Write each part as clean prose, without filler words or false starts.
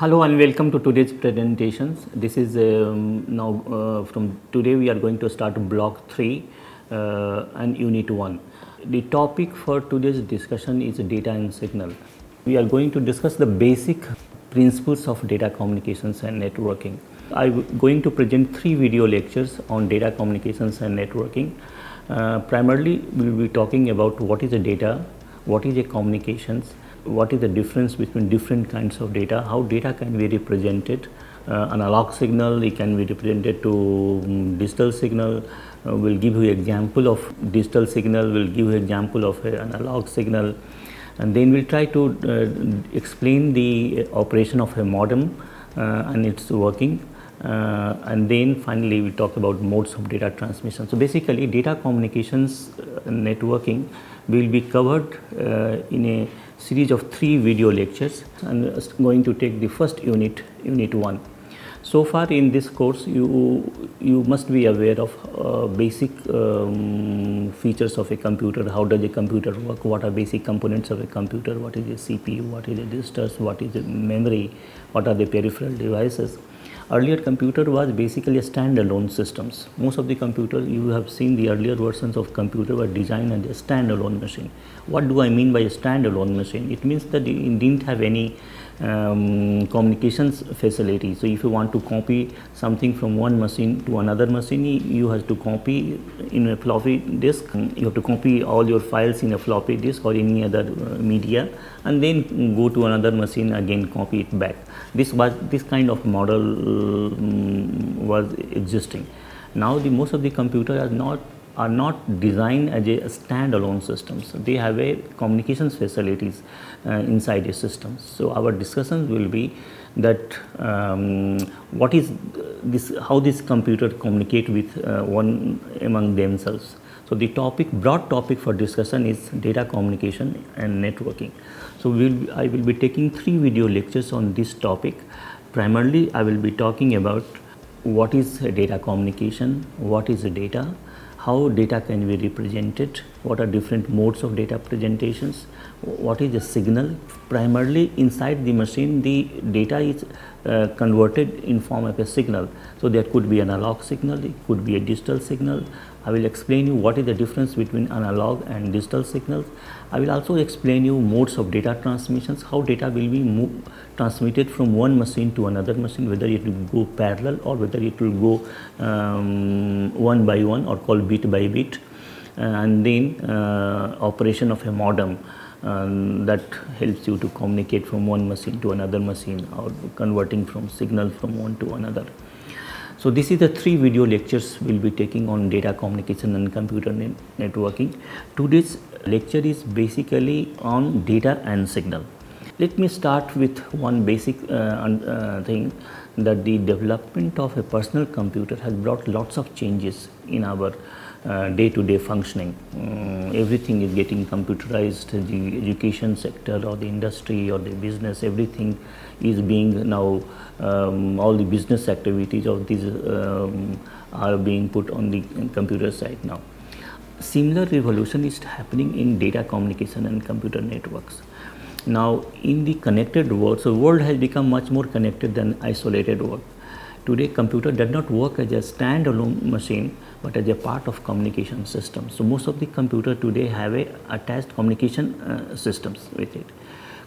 Hello and welcome to today's presentations. This is now from today we are going to start block 3 and unit 1. The topic for today's discussion is data and signal. We are going to discuss the basic principles of data communications and networking. I'm going to present 3 video lectures on data communications and networking. Primarily we will be talking about what is a data, what is a communications, what is the difference between different kinds of data, how data can be represented, analog signal, it can be represented to digital signal, we'll give you example of digital signal, we'll give you example of analog signal, and then we'll try to explain the operation of a modem and its working. And then finally we talk about modes of data transmission. So basically data communications networking will be covered in a series of 3 video lectures, and going to take the first unit 1. So far in this course you must be aware of basic features of a computer. How does a computer work, what are basic components of a computer, what is a CPU, what is a registers, what is a memory, what are the peripheral devices. Earlier computer was basically a standalone systems. Most of the computer you have seen, the earlier versions of computer were designed as a standalone machine. What do I mean by a standalone machine? It means that it didn't have any communications facility. So if you want to copy something from one machine to another machine, you have to copy in a floppy disk. You have to copy all your files in a floppy disk or any other media, and then go to another machine again, copy it back. This kind of model was existing. Now most of the computers are not designed as a standalone systems. They have a communications facilities inside a system. So our discussions will be that what is this, how this computer communicate with one among themselves. So the broad topic for discussion is data communication and networking. So I will be taking 3 video lectures on this topic. Primarily I will be talking about what is data communication, what is data, how data can be represented, what are different modes of data presentations, what is a signal. Primarily inside the machine the data is converted in form of a signal. So there could be analog signal, it could be a digital signal. I will explain you what is the difference between analog and digital signals. I will also explain you modes of data transmissions, how data will be transmitted from one machine to another machine, whether it will go parallel or whether it will go one by one or called bit by bit, and then operation of a modem that helps you to communicate from one machine to another machine or converting from signal from one to another. So this is the 3 video lectures we'll be taking on data communication and computer networking. Today's lecture is basically on data and signal. Let me start with one basic thing, that the development of a personal computer has brought lots of changes in our day-to-day functioning. Everything is getting computerized. The education sector or the industry or the business, everything is being now, all the business activities of these are being put on the computer side now. Similar revolution is happening in data communication and computer networks. Now in the connected world, so world has become much more connected than isolated world. Today computer does not work as a standalone machine but as a part of communication system. So most of the computer today have a attached communication systems with it.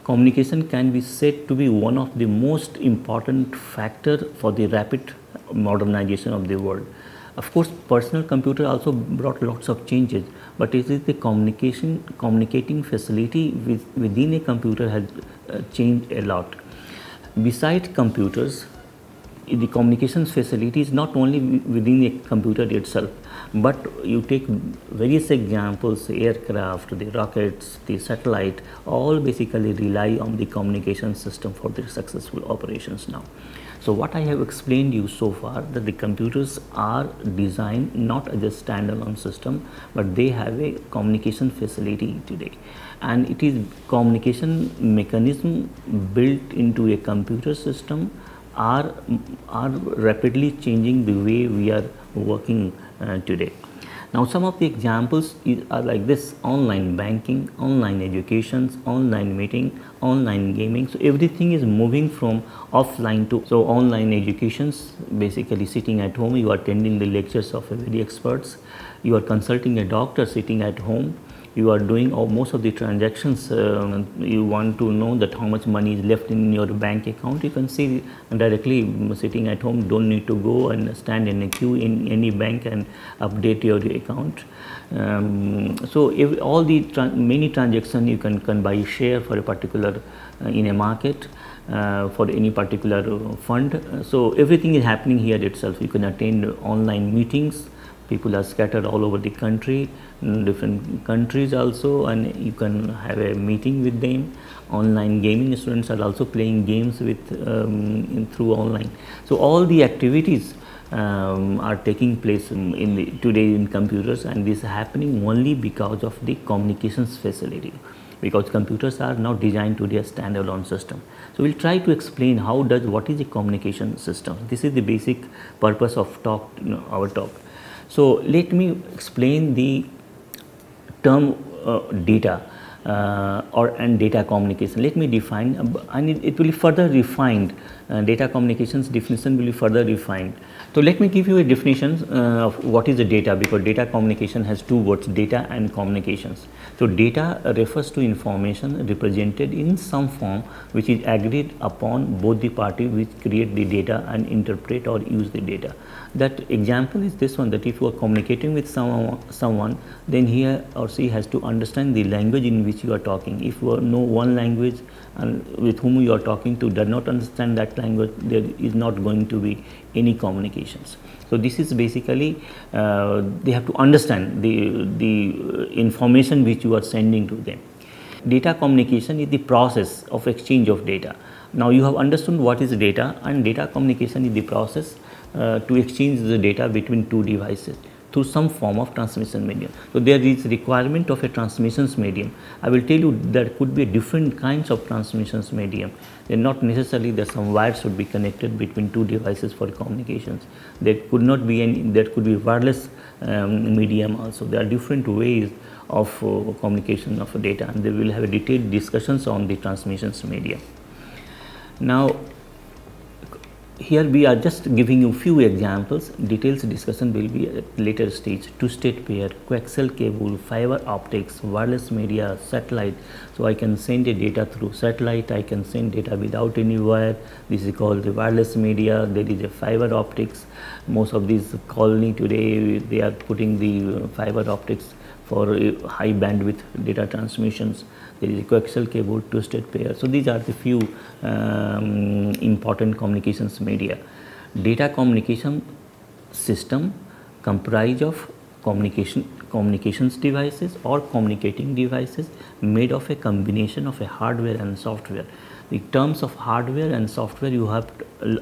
Communication can be said to be one of the most important factor for the rapid modernization of the world. Of course personal computer also brought lots of changes, but it is the communicating facility within a computer has changed a lot. Besides computers, the communications facility is not only within a computer itself, but you take various examples, aircraft, the rockets, the satellite, all basically rely on the communication system for their successful operations now. So what I have explained you so far, that the computers are designed not as a standalone system, but they have a communication facility today, and it is communication mechanism built into a computer system are rapidly changing the way we are working today. Now some of the examples are like this: online banking, online education, online meeting, online gaming. So everything is moving from offline to online educations. Basically sitting at home, you are attending the lectures of very experts, you are consulting a doctor sitting at home, you are doing most of the transactions. You want to know that how much money is left in your bank account, you can see directly sitting at home, don't need to go and stand in a queue in any bank and update your account. So all the many transactions you can buy share for a particular in a market, for any particular fund. So everything is happening here itself. You can attend online meetings, people are scattered all over the country, different countries also, and you can have a meeting with them. Online gaming, students are also playing games with through online. So all the activities are taking place today in computers, and this is happening only because of the communications facility, because computers are now designed to be a standalone system. So we'll try to explain what is a communication system. This is the basic purpose of our talk. So let me explain the term data and data communication. Let me define, and it will be further refined. Data communications definition will be further refined. So let me give you a definition of what is the data, because data communication has two words, data and communications. So data refers to information represented in some form which is agreed upon both the parties which create the data and interpret or use the data. That example is this one, that if you are communicating with someone, then he or she has to understand the language in which you are talking. If you know one language and with whom you are talking to does not understand that language, there is not going to be any communications. So this is basically they have to understand the information which you are sending to them. Data communication is the process of exchange of data. Now you have understood what is data, and data communication is the process to exchange the data between two devices through some form of transmission medium. So there is requirement of a transmissions medium. I will tell you there could be different kinds of transmissions medium. They not necessarily that some wires should be connected between two devices for communications. There could not be any. There could be wireless medium also. There are different ways of communication of data, and they will have a detailed discussions on the transmissions medium. Now here we are just giving you few examples. Details discussion will be at later stage. Two-state pair, coaxial cable, fiber optics, wireless media, satellite. So I can send a data through satellite, I can send data without any wire. This is called the wireless media. There is a fiber optics. Most of these colony today, they are putting the fiber optics for high bandwidth data transmissions. There is a coaxial cable, two-state pair. So these are the few important communications media. Data communication system comprise of communications devices or communicating devices made of a combination of a hardware and software. The terms of hardware and software you have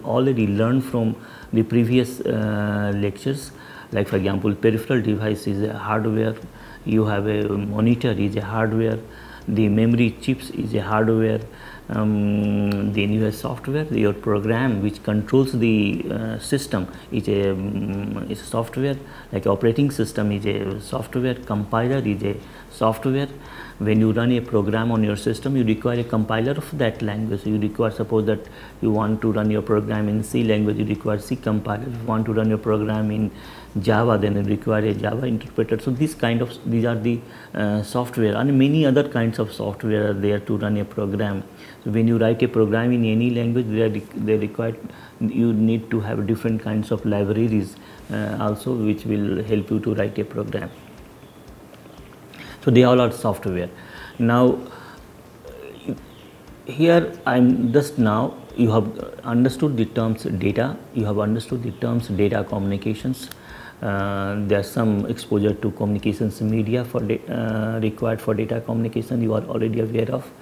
already learned from the previous lectures. Like for example, peripheral device is a hardware. You have a monitor is a hardware. The memory chips is a hardware. Then you have software. Your program which controls the system is a software. Like operating system is a software. Compiler is a software. When you run a program on your system, you require a compiler of that language. So you require, suppose that you want to run your program in C language, you require C compiler. If you want to run your program in Java, then you require a Java interpreter. So these are the software, and many other kinds of software are there to run a program. So when you write a program in any language, they require, you need to have different kinds of libraries also, which will help you to write a program. So they all are software. Now here you have understood the terms data, you have understood the terms data communications. There is some exposure to communications media for required for data communication, you are already aware of.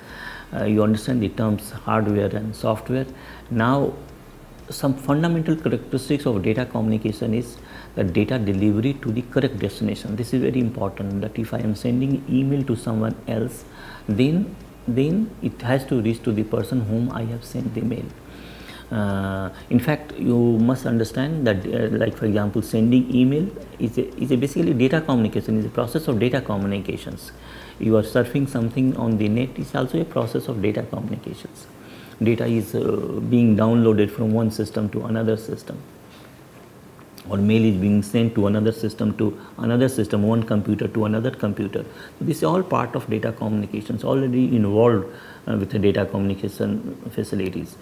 You understand the terms hardware and software. Now some fundamental characteristics of data communication is the data delivery to the correct destination. This is very important, that if I am sending email to someone else, then it has to reach to the person whom I have sent the mail. In fact, you must understand that like for example, sending email is a basically data communication, is a process of data communications. You are surfing something on the net, is also a process of data communications. Data is being downloaded from one system to another system, or mail is being sent to another system, one computer to another computer. So this is all part of data communications, already involved with the data communication facilities.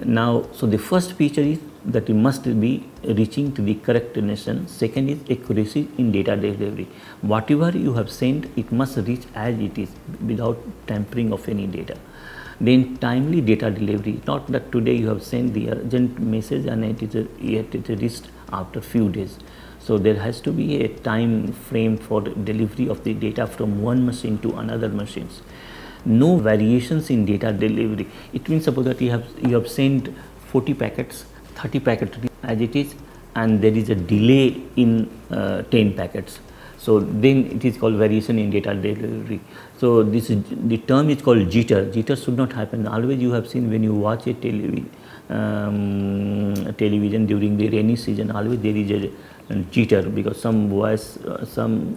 Now, so the first feature is that you must be reaching to the correct destination. Second is accuracy in data delivery. Whatever you have sent, it must reach as it is without tampering of any data. Then timely data delivery, not that today you have sent the urgent message and it is reached after few days. So there has to be a time frame for delivery of the data from one machine to another machines. No variations in data delivery. It means suppose that you have sent 40 packets, 30 packets as it is, and there is a delay in 10 packets. So then it is called variation in data delivery. So this is, the term is called jitter. Jitter should not happen. Always you have seen when you watch a television during the rainy season, always there is a jitter, because some voice, some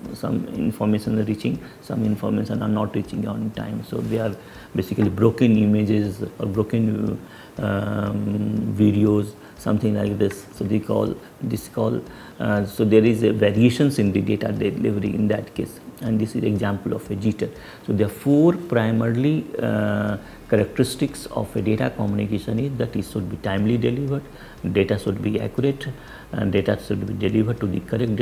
information are reaching, some information are not reaching on time. So they are basically broken images or broken videos, something like this. So they call this so there is a variations in the data delivery in that case, and this is example of a jitter. So there are four primarily characteristics of a data communication is that it should be timely delivered, data should be accurate, and data should be delivered to the correct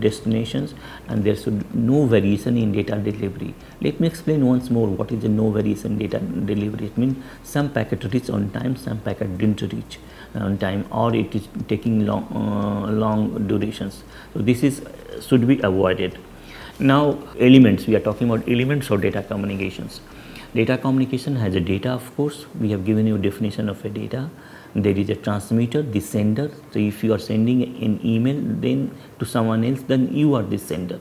destinations, and there should no variation in data delivery. Let me explain once more what is the no variation data delivery. It means some packet reach on time, some packet didn't reach on time, or it is taking long durations. So this is should be avoided. Now elements, we are talking about elements of data communications. Data communication has a data, of course. We have given you a definition of a data. There is a transmitter, the sender. So if you are sending an email then to someone else, then you are the sender.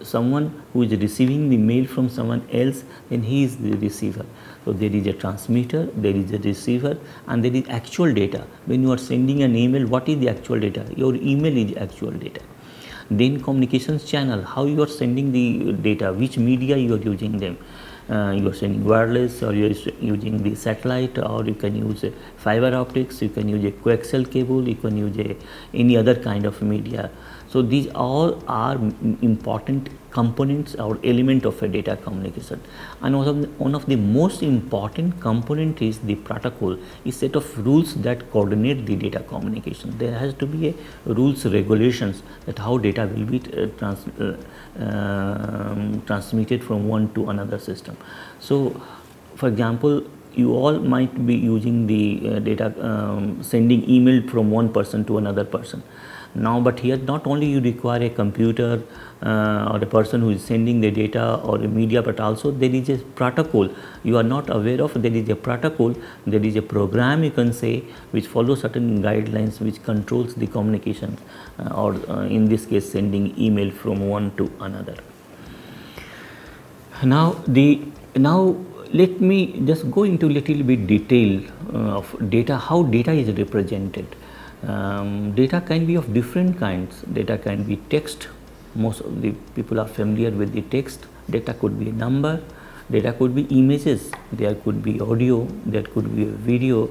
Someone who is receiving the mail from someone else, then he is the receiver. So there is a transmitter, there is a receiver, and there is actual data. When you are sending an email, what is the actual data? Your email is actual data. Then communications channel, how you are sending the data, which media you are using them. You are sending wireless, or you are using the satellite, or you can use fiber optics, you can use a coaxial cable, you can use any other kind of media. So these all are important components or element of a data communication. And one of the most important component is the protocol, a set of rules that coordinate the data communication. There has to be a rules, regulations that how data will be transmitted from one to another system. So for example, you all might be using the data sending email from one person to another person. Now, but here not only you require a computer or a person who is sending the data or a media, but also there is a protocol you are not aware of. There is a protocol, there is a program, you can say, which follows certain guidelines which controls the communication or in this case sending email from one to another. Now let me just go into little bit detail of data, how data is represented. Data can be of different kinds. Data can be text. Most of the people are familiar with the text. Data could be a number. Data could be images. There could be audio. There could be a video.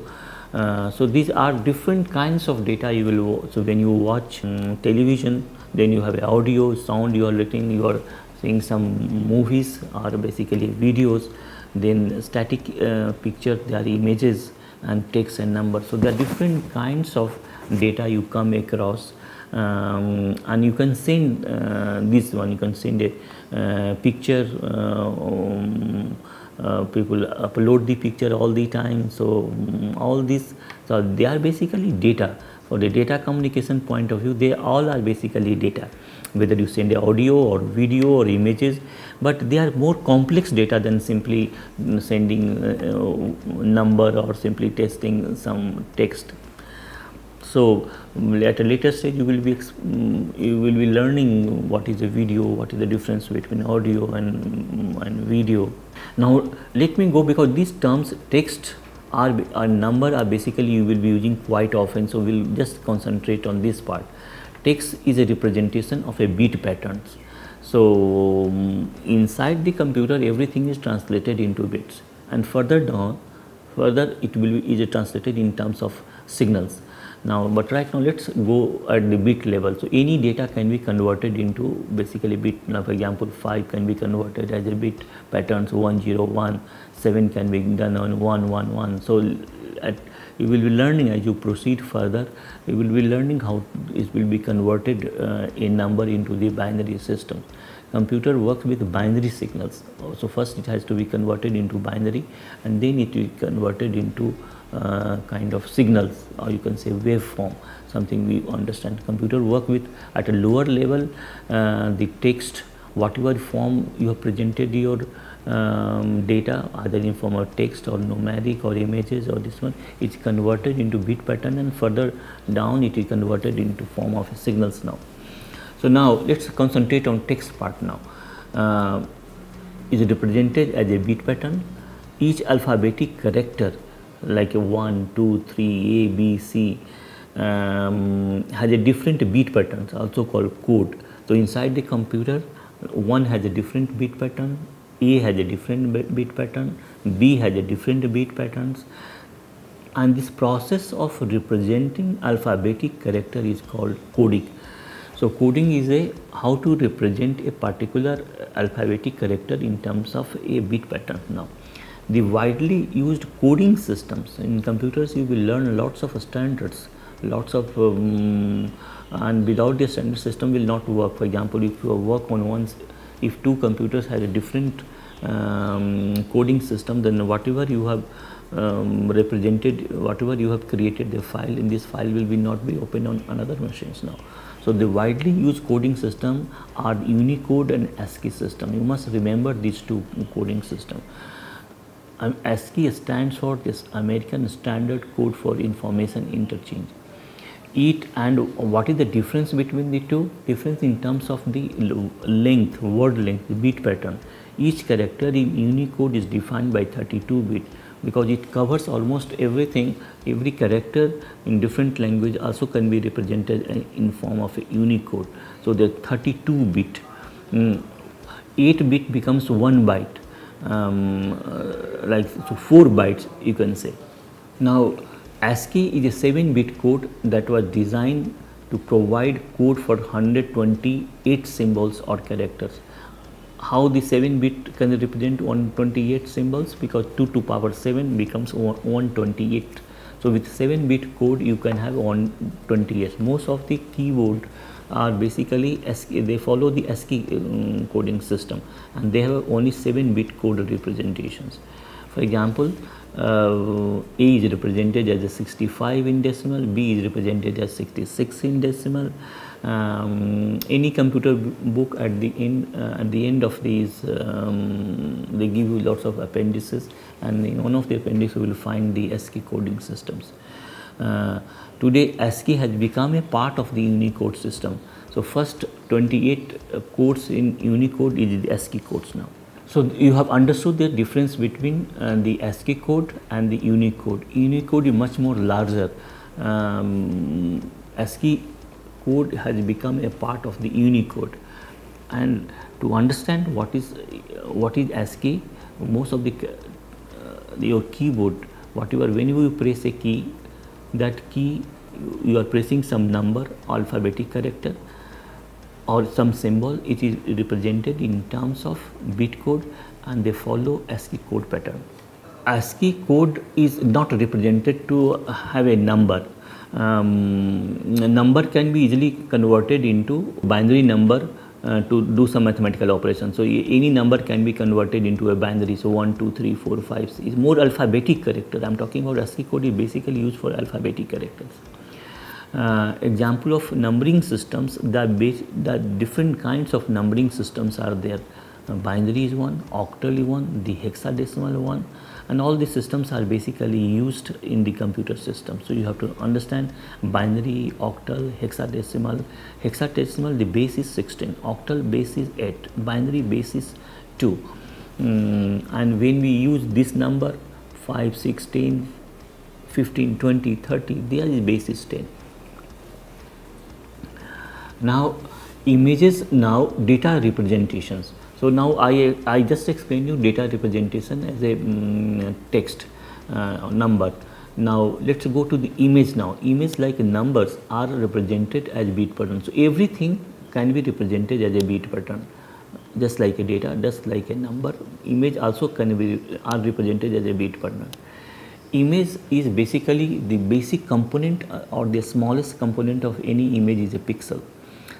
So these are different kinds of data you will. So when you watch television, then you have audio, sound. You are seeing some movies or basically videos. Then static picture. There are images and text and numbers. So there are different kinds of data you come across, and you can send this one. You can send a picture. People upload the picture all the time. So all this, so they are basically data. For the data communication point of view, they all are basically data. Whether you send a audio or video or images, but they are more complex data than simply sending number or simply testing some text. So at a later stage you will be learning what is a video, what is the difference between audio and video. Now let me go, because these terms text our number are basically you will be using quite often, so we'll just concentrate on this part. Text is a representation of a bit patterns. So inside the computer everything is translated into bits, and further down, further it will be is translated in terms of signals. Now, but right now let's go at the bit level. So any data can be converted into basically bit. Now, for example, 5 can be converted as a bit patterns, 101, 7 can be done on 111. So you will be learning as you proceed further. You will be learning how it will be converted a number into the binary system. Computer works with binary signals. So first it has to be converted into binary, and then it will be converted into kind of signals, or you can say waveform, something we understand. Computer work with at a lower level the text, whatever form you have presented your data, either in form of text or numeric or images, or this one, it's converted into bit pattern, and further down it is converted into form of signals now. So now let's concentrate on text part now. Is represented as a bit pattern. Each alphabetic character like a 1, 2, 3, A, B, C has a different bit patterns, also called code. So inside the computer, 1 has a different bit pattern, A has a different bit pattern, B has a different bit patterns, and this process of representing alphabetic character is called coding. So coding is a how to represent a particular alphabetic character in terms of a bit pattern. Now, the widely used coding systems in computers, you will learn lots of standards, lots of and without the standard system will not work. For example, if you work on one, if two computers have a different coding system, then whatever you have represented, whatever you have created the file, in this file will be not be open on another machines now. So the widely used coding system are Unicode and ASCII system. You must remember these two coding system. ASCII stands for this American Standard Code for Information Interchange. What is the difference between the two? Difference in terms of the length, word length, bit pattern. Each character in Unicode is defined by 32 bit, because it covers almost everything. Every character in different language also can be represented in form of a Unicode. So the 32 bit, 8 bit becomes 1 byte. Like so 4 bytes you can say. Now ASCII is a 7-bit code that was designed to provide code for 128 symbols or characters. How the 7-bit can represent 128 symbols? Because 2 to power 7 becomes 128. So with 7-bit code you can have 128. Most of the keyboard are basically ASCII, they follow the ASCII coding system, and they have only 7-bit code representations. For example, A is represented as a 65 in decimal, B is represented as 66 in decimal. Any computer book at the end of these, they give you lots of appendices, and in one of the appendices you will find the ASCII coding systems. Today ASCII has become a part of the Unicode system. So first 28 codes in Unicode is the ASCII codes now. So you have understood the difference between the ASCII code and the Unicode. Unicode is much more larger. ASCII code has become a part of the Unicode. And to understand what is ASCII, most of your keyboard, whatever, whenever you press a key, that key you are pressing some number, alphabetic character or some symbol. It is represented in terms of bit code, and they follow ASCII code pattern. ASCII code is not represented to have a number. Number can be easily converted into binary number to do some mathematical operation. So any number can be converted into a binary. So 1, 2, 3, 4, 5 is more alphabetic character. I am talking about ASCII code is basically used for alphabetic characters. Example of numbering systems, the different kinds of numbering systems are there. Binary is one, octal is one, the hexadecimal one, and all these systems are basically used in the computer system. So you have to understand binary, octal, hexadecimal. Hexadecimal, the base is 16, octal base is 8, binary base is 2. And when we use this number 5, 16, 15, 20, 30, there is base is 10. Now images, now data representations. So now I just explained you data representation as a text number. Now let's go to the image now. Image like numbers are represented as bit pattern. So everything can be represented as a bit pattern, just like a data, just like a number. Image also can be represented as a bit pattern. Image is basically the basic component or the smallest component of any image is a pixel.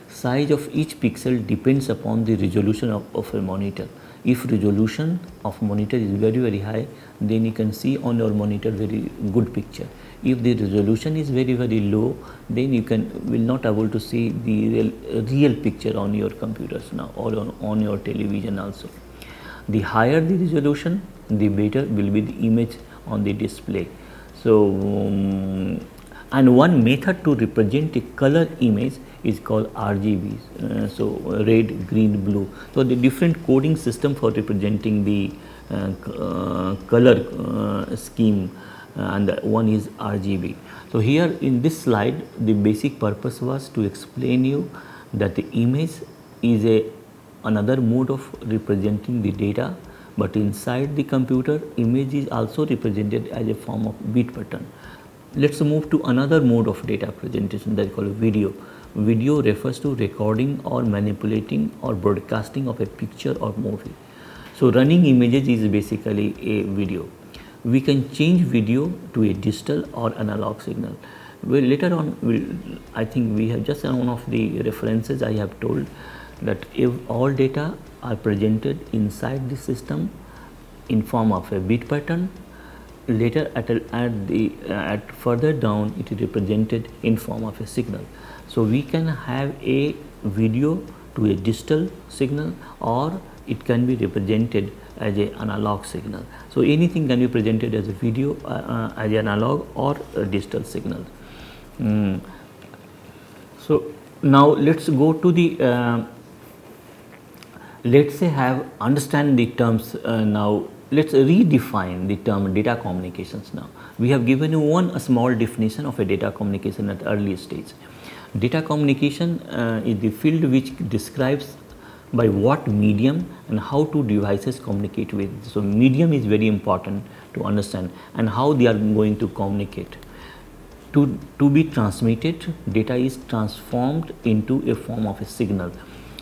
Size of each pixel depends upon the resolution of a monitor. If resolution of monitor is very high, then you can see on your monitor very good picture. If the resolution is very low, then you will not able to see the real picture on your computers now or on your television also. The higher the resolution, the better will be the image on the display. So and one method to represent a color image is called RGB, so red, green, blue. So the different coding system for representing the color scheme, and one is RGB. So here in this slide, the basic purpose was to explain you that the image is another mode of representing the data, but inside the computer, image is also represented as a form of bit pattern. Let's move to another mode of data presentation, that is called video. Video refers to recording or manipulating or broadcasting of a picture or movie. So running images is basically a video. We can change video to a digital or analog signal. Well, later on, I think we have just one of the references I have told that if all data are presented inside the system in form of a bit pattern, later at further down it is represented in form of a signal. So we can have a video to a digital signal, or it can be represented as an analog signal. So anything can be presented as a video, as an analog or a digital signal. So now let's go to the let's say understand the terms now. Let's redefine the term data communications now. We have given you one small definition of a data communication at early stage. Data communication is the field which describes by what medium and how two devices communicate with. So medium is very important to understand, and how they are going to communicate. To be transmitted, data is transformed into a form of a signal,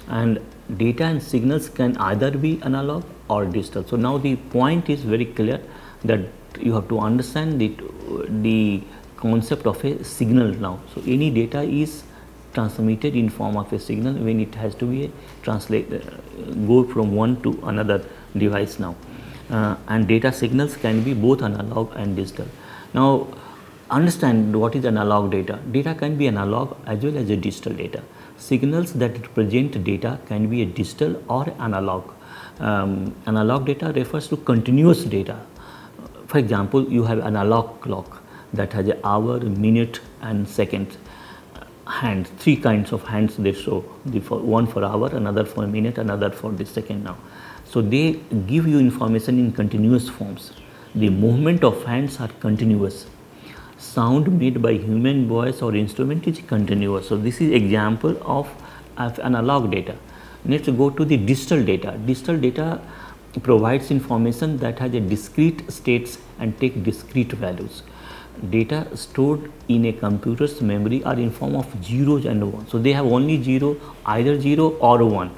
and data and signals can either be analog or digital. So now the point is very clear that you have to understand the concept of a signal now. So any data is transmitted in form of a signal when it has to be go from one to another device now, and data signals can be both analog and digital. Now understand what is analog data. Data can be analog as well as a digital data. Signals that represent data can be a digital or analog. Analog data refers to continuous data. For example, you have analog clock that has an hour, minute and second. Hands, three kinds of hands they show, one for hour, another for a minute, another for the second now. So they give you information in continuous forms. The movement of hands are continuous. Sound made by human voice or instrument is continuous. So this is example of analog data. Let's go to the digital data. Digital data provides information that has a discrete states and take discrete values. Data stored in a computer's memory are in form of zeros and ones. So they have only zero, either 0 or 1.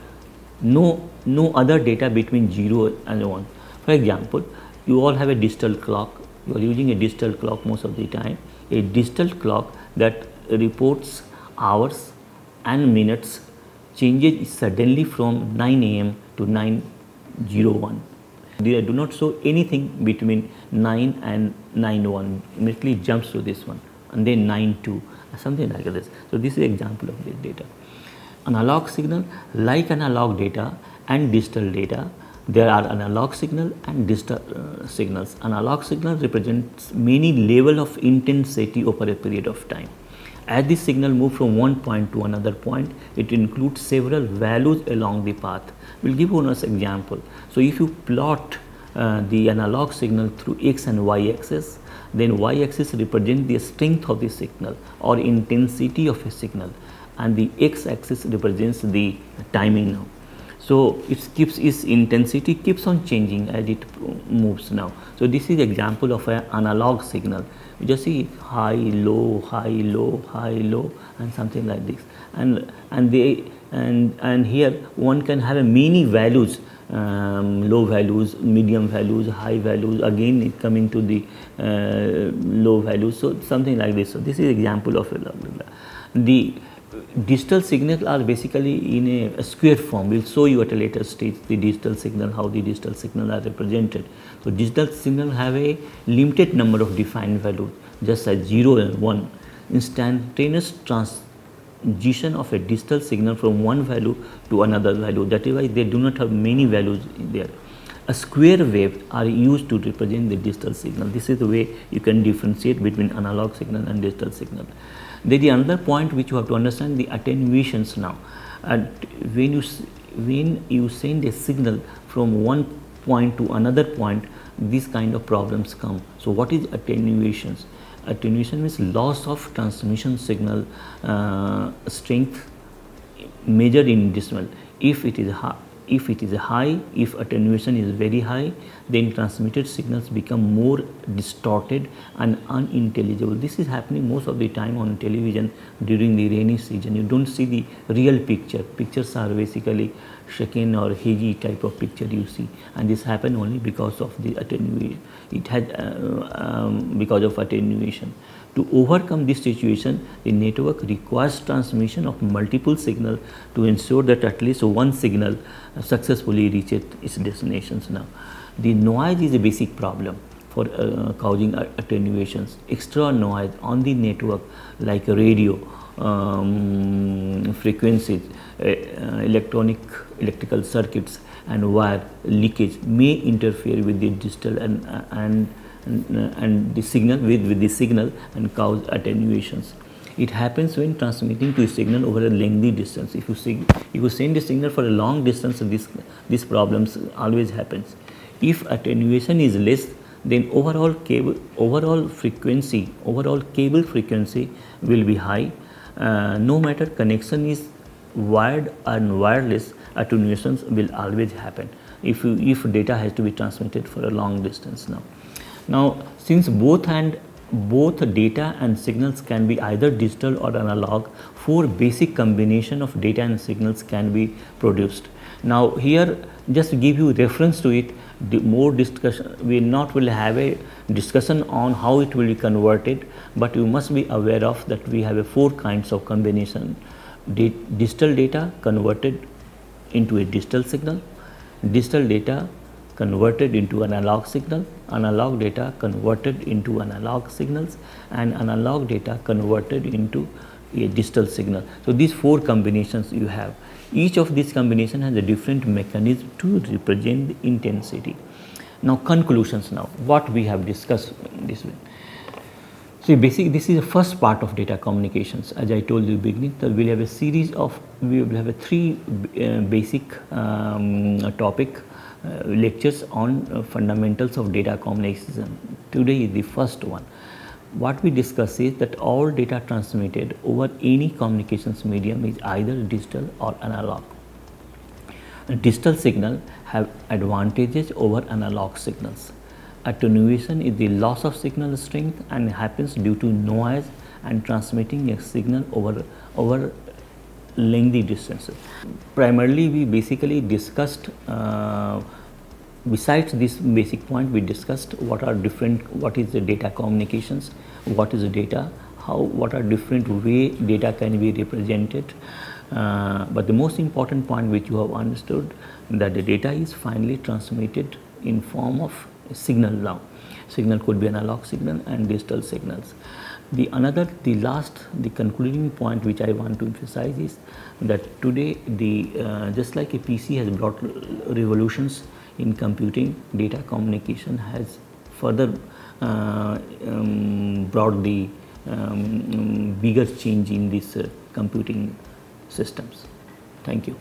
No other data between 0 and 1. For example, you all have a digital clock. You are using a digital clock most of the time. A digital clock that reports hours and minutes changes suddenly from 9 a.m. to 9:01. They do not show anything between 9 and 9:01. Immediately jumps to this one, and then 9:02, something like this. So this is an example of this data. Analog signal, like analog data and digital data, there are analog signal and digital signals. Analog signal represents many level of intensity over a period of time. As this signal moves from one point to another point, it includes several values along the path. We'll give one example. So if you plot the analog signal through x and y axis, then y axis represents the strength of the signal or intensity of a signal, and the x axis represents the timing now. So it keeps its intensity keeps on changing as it moves now. So this is example of an analog signal. You just see high, low, high, low, high, low, and something like this. And here one can have a many values, low values, medium values, high values. Again, it coming to the low values. So something like this. So this is example of the digital signals are basically in a square form. We'll show you at a later stage the digital signal, how the digital signal are represented. So digital signal have a limited number of defined values, just as 0 and 1. Instantaneous transition of a digital signal from one value to another value. That is why they do not have many values in there. A square wave are used to represent the digital signal. This is the way you can differentiate between analog signal and digital signal. There is another point which you have to understand, the attenuations now. When you send a signal from one point to another point, these kind of problems come. So what is attenuations? Attenuation means loss of transmission signal strength measured in decimal. If it is high, if attenuation is very high, then transmitted signals become more distorted and unintelligible. This is happening most of the time on television during the rainy season. You don't see the real picture. Pictures are basically shaken or hazy type of picture you see, and this happen only because of the attenuation. It had because of attenuation. To overcome this situation, the network requires transmission of multiple signals to ensure that at least one signal successfully reaches its destinations now. The noise is a basic problem for causing attenuations. Extra noise on the network like radio, frequencies, electrical circuits and wire leakage may interfere with the digital and the signal with the signal and cause attenuations. It happens when transmitting to a signal over a lengthy distance. If you send a signal for a long distance, these problems always happens. If attenuation is less, then overall cable frequency will be high. No matter connection is wired and wireless, attenuations will always happen if data has to be transmitted for a long distance now. Now, since both data and signals can be either digital or analog, 4 basic combination of data and signals can be produced. Now, here just to give you reference to it, the more discussion will have a discussion on how it will be converted, but you must be aware of that we have 4 kinds of combination: digital data converted into a digital signal, digital data converted into analog signal, analog data converted into analog signals, and analog data converted into a digital signal. So these 4 combinations you have. Each of these combination has a different mechanism to represent the intensity. Now conclusions now, what we have discussed this way. So basically this is the first part of data communications. As I told you in the beginning, that we will have a series of, we will have 3 basic topic lectures on fundamentals of data communication. Today is the first one. What we discuss is that all data transmitted over any communications medium is either digital or analog. Digital signal have advantages over analog signals. Attenuation is the loss of signal strength and happens due to noise and transmitting a signal over lengthy distances. Primarily, we basically discussed, besides this basic point, we discussed what is the data communications, what is the data, what are different way data can be represented. But the most important point which you have understood, that the data is finally transmitted in form of a signal now. Signal could be analog signal and digital signals. The concluding point which I want to emphasize is that today just like a PC has brought revolutions in computing, data communication has further brought the bigger change in these computing systems. Thank you.